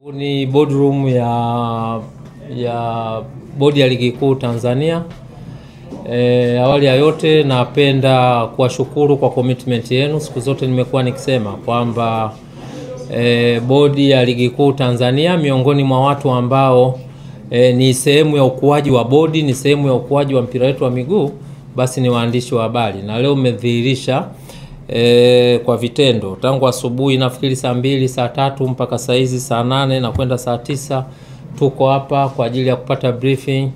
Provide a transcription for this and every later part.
Ni boardroom ya bodi ya ligi kuu Tanzania. Awali ya yote napenda kuwashukuru kwa commitment yenu. Siku zote nimekuwa nikisema kwamba bodi ya ligi kuu Tanzania miongoni mwa watu ambao ni sehemu ya ukuaji wa bodi, ni sehemu ya ukuaji wa mpira wetu wa miguu, basi ni waandishi wa habari. Na leo umedhihirisha kwa vitendo. Tangu asubuhi nafikiri saa 2, saa 3 mpaka saa hizi saa 8 na kwenda saa 9 tuko hapa kwa ajili ya kupata briefing.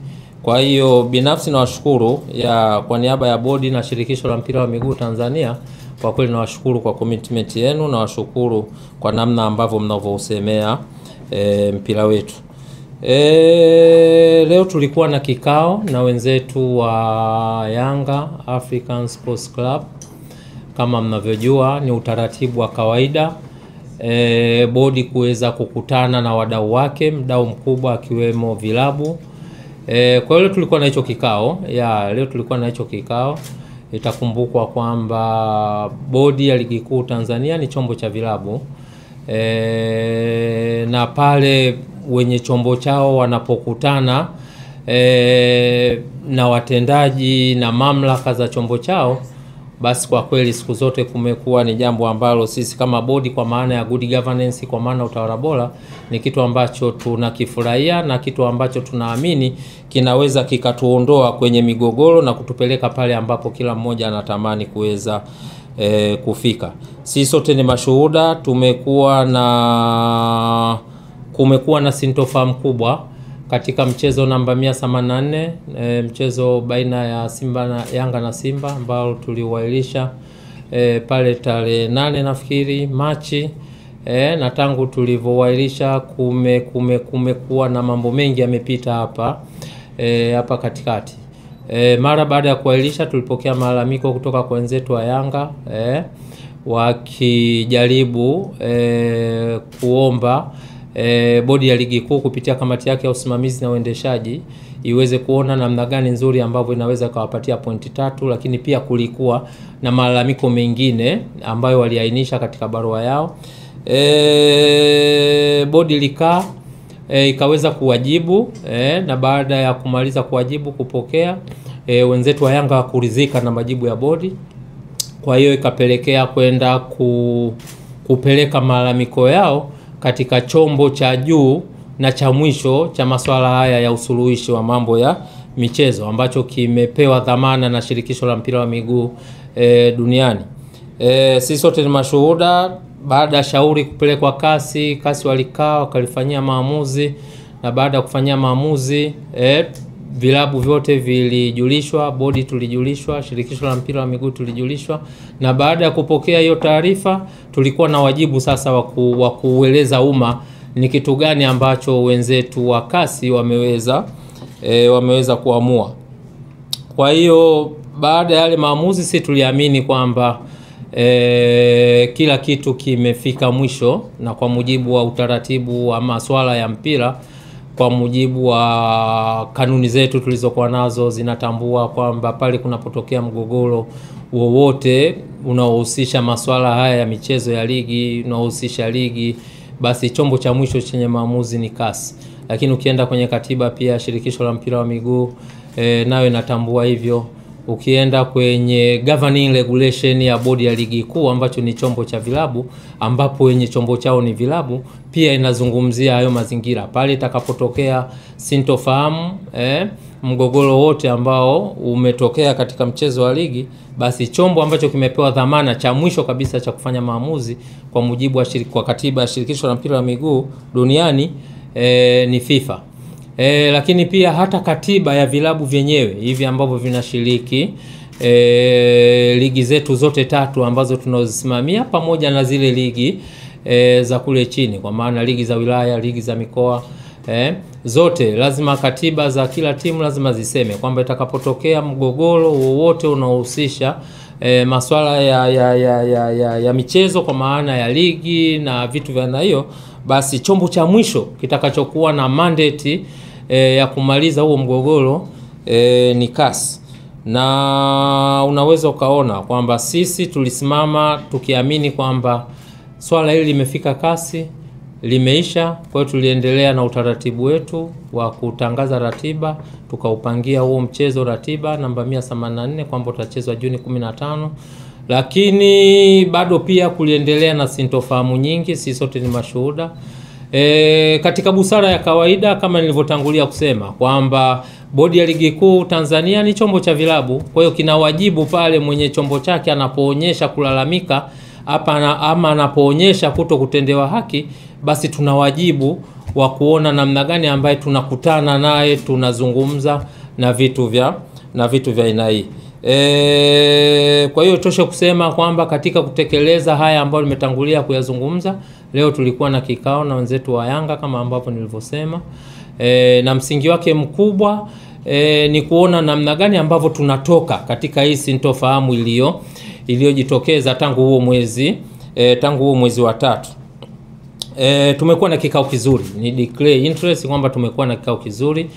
Kwa hiyo binafsi nawashukuru kwa niaba ya bodi na shirikisho la mpira wa miguu Tanzania. Kwa kweli nawashukuru kwa commitment yenu, nawashukuru kwa namna ambavyo mnavyosemea mpira wetu. Leo tulikuwa na kikao na wenzetu wa Yanga African Sports Club. Kama mnavyojua ni utaratibu wa kawaida bodi kuweza kukutana na wadau wake, mdau mkubwa akiwemo vilabu. Kwa hiyo tulikuwa na hicho kikao. Leo tulikuwa na hicho kikao. Itakumbukwa kwamba bodi ya ligi kuu Tanzania ni chombo cha vilabu. Na pale wenye chombo chao wanapokutana na watendaji na mamlaka za chombo chao, basi kwa kweli siku zote kumekuwa ni jambo ambalo sisi kama bodi, kwa maana ya good governance, kwa maana utawala bora, ni kitu ambacho tunakifurahia na kitu ambacho tunaamini kinaweza kikatuondoa kwenye migogoro na kutupeleka pale ambapo kila mmoja anatamani kuweza kufika. Sisi sote ni mashuhuda, kumekuwa na sintofahamu kubwa katika mchezo namba 184, mchezo baina ya Yanga na Simba ambao tuliwailisha pale tarehe 8 nafikiri Machi. Na tangu tulivyowailisha kumekuwa na mambo mengi yamepita hapa katikati. Mara baada ya kuwailisha tulipokea malalamiko kutoka kwa wenzetu wa Yanga wakijaribu kuomba bodi ya ligi kuu kupitia kamati yake ya usimamizi na uendeshaji iweze kuona namna gani nzuri ambavyo inaweza kuwapatia pointi 3, lakini pia kulikuwa na malalamiko mengine ambayo waliainisha katika barua yao. Bodi likaa ikaweza kuwajibu na baada ya kumaliza kuwajibu kupokea, wenzetu wa Yanga kuridhika na majibu ya bodi. Kwa hiyo ikapelekea kwenda kupeleka malalamiko yao katika chombo cha juu na cha mwisho cha masuala haya ya usuluhishi wa mambo ya michezo, ambacho kimepewa dhamana na shirikisho la mpira wa miguu duniani. Sisi sote ni mashuhuda. Baada ya shauri kupelekwa kasi walikaa wakalifanyia maamuzi, na baada ya kufanyia maamuzi vilabu vyote vilijulishwa, bodi tulijulishwa, shirikisho la mpira wa miguu tulijulishwa, na baada ya kupokea hiyo taarifa tulikuwa na wajibu sasa wa kueleza umma ni kitu gani ambacho wenzetu wa kasi wameweza kuamua. Kwa hiyo baada ya yale maamuzi sisi tuliamini kwamba kila kitu kimefika mwisho, na kwa mujibu wa utaratibu wa masuala ya mpira, kwa mujibu wa kanuni zetu tulizokuwa nazo zinatambua kwamba pale kunapotokea mgogoro wowote unaohusisha masuala haya ya michezo ya ligi, unaohusisha ligi, basi chombo cha mwisho chenye maamuzi ni kasi. Lakini ukienda kwenye katiba pia shirikisho la mpira wa miguu nayo inatambua hivyo. Ukienda kwenye governing regulation ya bodi ya ligi kuu ambacho ni chombo cha vilabu, ambapo wenye chombo chao ni vilabu, pia inazungumzia hayo mazingira. Pale itakapotokea sintofahamu, mgogoro wote ambao umetokea katika mchezo wa ligi, basi chombo ambacho kimepewa dhamana cha mwisho kabisa cha kufanya maamuzi kwa mujibu wa katiba ya shirikisho la mpira wa miguu duniani ni FIFA. Lakini pia hata katiba ya vilabu vyenyewe hivi ambavyo vinashiriki ligi zetu zote 3 ambazo tunazosimamia, pamoja na zile ligi za kule chini, kwa maana ligi za wilaya, ligi za mikoa, zote lazima katiba za kila timu lazima ziseme kwamba itakapotokea mgogoro wowote unaohusisha masuala ya michezo, kwa maana ya ligi na vitu vya aina hiyo, basi chombo cha mwisho kitakachokuwa na mandate ya kumaliza huo mgogoro ni CAS. Na unaweza ukaona kwamba sisi tulisimama tukiamini kwamba swala hili limefika kasi, limeisha. Kwa hiyo tuliendelea na utaratibu wetu wa kutangaza ratiba, tukaupangia huo mchezo ratiba namba 184 kwamba utachezwa Juni 15. Lakini bado pia kuliendelea na sintofahamu nyingi, sisi sote ni mashuhuda. Katika busara ya kawaida kama nilivyotangulia kusema kwamba Bodi ya Ligi Kuu Tanzania ni chombo cha vilabu, kwa hiyo kina wajibu pale mwenye chombo chake anapoonyesha kulalamika ama anapoonyesha kuto kutendewa haki, basi tuna wajibu wa kuona namna gani ambaye tunakutana naye, tunazungumza na vitu vya aina hii. Kwa hiyo tosha kusema kwamba katika kutekeleza haya ambayo nimetangulia kuyazungumza, leo tulikuwa na kikao na wenzetu wa Yanga kama ambavyo nilivyosema. Na msingi wake mkubwa ni kuona namna gani ambavyo tunatoka katika hii sintofahamu iliyojitokeza tangu huo mwezi wa 3. Tumekuwa na kikao kizuri, ni declare interest kwamba tumekuwa na kikao kizuri.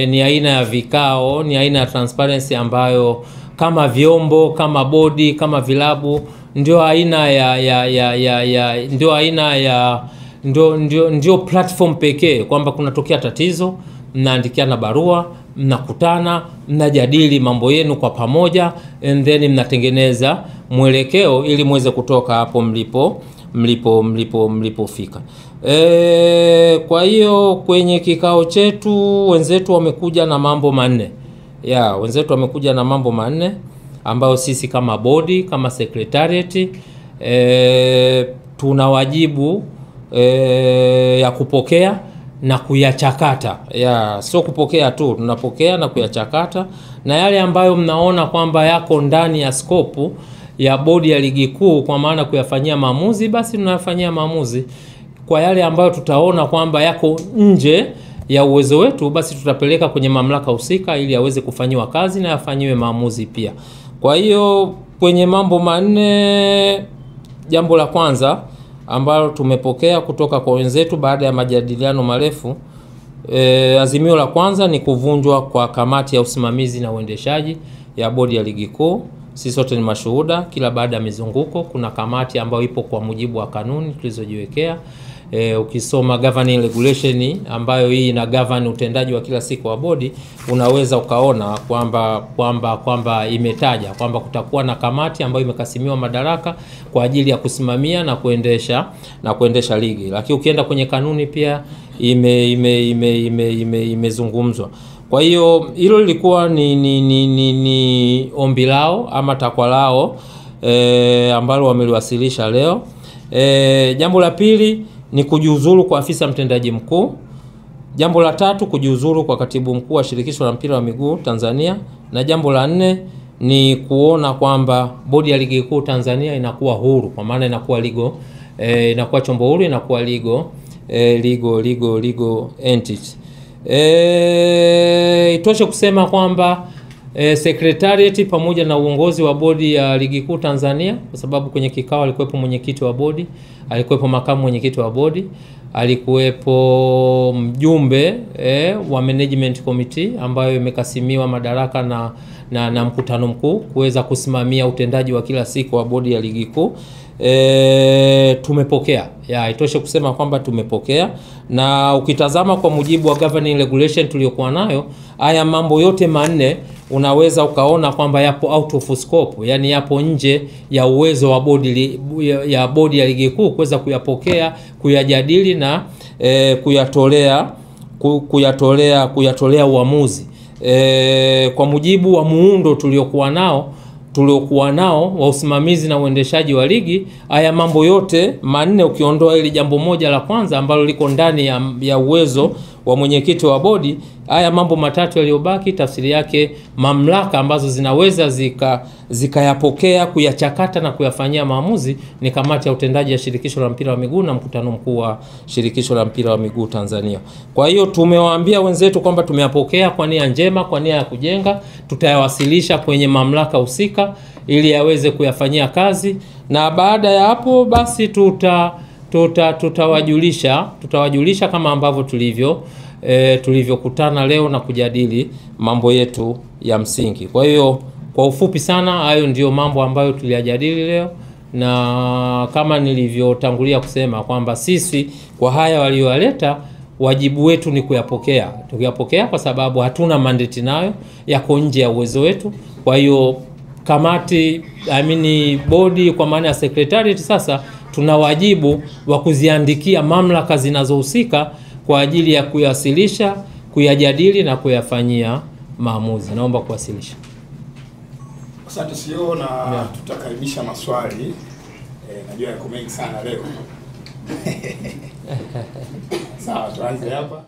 Ni aina ya vikao, ni aina ya transparency ambayo kama vyombo, kama bodi, kama vilabu ndio aina ndio platform pekee kwamba kunatokea tatizo, mnaandikiana barua, mnakutana, mnajadili mambo yenu kwa pamoja, and then mnatengeneza mwelekeo ili muweze kutoka hapo mlipofika. Kwa hiyo kwenye kikao chetu wenzetu wamekuja na mambo manne. Wenzetu wamekuja na mambo manne ambayo sisi kama bodi, kama secretariat tuna wajibu ya kupokea na kuyachakata. Sio kupokea tu, tunapokea na kuyachakata, na yale ambayo mnaona kwamba yako ndani ya skopu ya Bodi ya Ligi Kuu kwa maana kuyafanyia maamuzi, basi tunayafanyia maamuzi. Kwa yale ambayo tutaona kwamba yako nje ya uwezo wetu, basi tutapeleka kwenye mamlaka husika ili yaweze kufanyiwa kazi na yafanyiwe maamuzi pia. Kwa hiyo kwenye mambo manne, jambo la kwanza ambalo tumepokea kutoka kwa wenzetu baada ya majadiliano marefu, azimio la kwanza ni kuvunjwa kwa kamati ya usimamizi na uendeshaji ya Bodi ya Ligi Kuu. Sisi sote ni mashuhuda, kila baada ya mizunguko kuna kamati ambayo ipo kwa mujibu wa kanuni tulizojiwekea. Ukisoma governing regulation ambayo hii ina govern utendaji wa kila siku wa bodi, unaweza ukaona kwamba imetaja kwamba kutakuwa na kamati ambayo imekasimiwa madaraka kwa ajili ya kusimamia na kuendesha ligi. Lakini ukienda kwenye kanuni pia imezungumzwa. Kwa hiyo hilo lilikuwa ni ombi lao ama takwa lao ambalo wameliwasilisha leo. Jambo la pili ni kujiuzulu kwa afisa mtendaji mkuu. Jambo la tatu kujiuzulu kwa katibu mkuu wa shirikisho la mpira wa miguu Tanzania, na jambo la 4 ni kuona kwamba Bodi ya Ligi Kuu Tanzania inakuwa huru, kwa maana inakuwa inakuwa chombo huru, inakuwa legal entity. Itoshe kusema kwamba secretariat pamoja na uongozi wa Bodi ya Ligi Kuu Tanzania, kwa sababu kwenye kikao alikuwepo mwenyekiti wa bodi, alikuwepo makamu mwenyekiti wa bodi, alikuwepo mjumbe wa management committee ambayo imekasimiwa madaraka na mkutano mkuu kuweza kusimamia utendaji wa kila siku wa Bodi ya Ligi Kuu. Tumepokea. Itoshe kusema kwamba tumepokea, na ukitazama kwa mujibu wa governing regulation tuliyokuwa nayo, haya mambo yote manne unaweza ukaona kwamba yapo out of scope, yani yapo nje ya uwezo wa Bodi ya Ligi Kuu kuweza kuyapokea, kuyajadili na kuyatolea uamuzi. Kwa mujibu wa muundo tuliokuwa nao wa usimamizi na uendeshaji wa ligi, haya mambo yote manne ukiondoa ili jambo moja la kwanza ambalo liko ndani ya uwezo wa mwenyekiti wa bodi, haya mambo matatu yaliyobaki, tafsiri yake mamlaka ambazo zinaweza zikayapokea, kuyachakata na kuyafanyia maamuzi ni kamati ya utendaji ya shirikisho la mpira wa miguu na mkutano mkuu wa shirikisho la mpira wa miguu Tanzania. Kwa hiyo tumewaambia wenzetu kwamba tumeyapokea kwa nia njema, kwa nia ya kujenga, tutayawasilisha kwenye mamlaka husika ili yaweze kuyafanyia kazi, na baada ya hapo basi tutawajulisha kama ambavyo tulivyokutana leo na kujadili mambo yetu ya msingi. Kwa hiyo kwa ufupi sana, hayo ndio mambo ambayo tuliyajadili leo, na kama nilivyotangulia kusema kwamba sisi kwa haya walioyaleta, wajibu wetu ni kuyapokea. Tukiyapokea kwa sababu hatuna mandate nayo, yako nje ya uwezo wetu. Kwa hiyo kamati, bodi kwa maana ya secretariat, sasa tuna wajibu wa kuziandikia mamlaka zinazohusika kwa ajili ya kuyawasilisha, kuyajadili na kuyafanyia maamuzi. Naomba kuwasilisha. Asante CEO, na tutakaribisha maswali. Najua yako mengi sana leo. Sawa, tuanze hapa.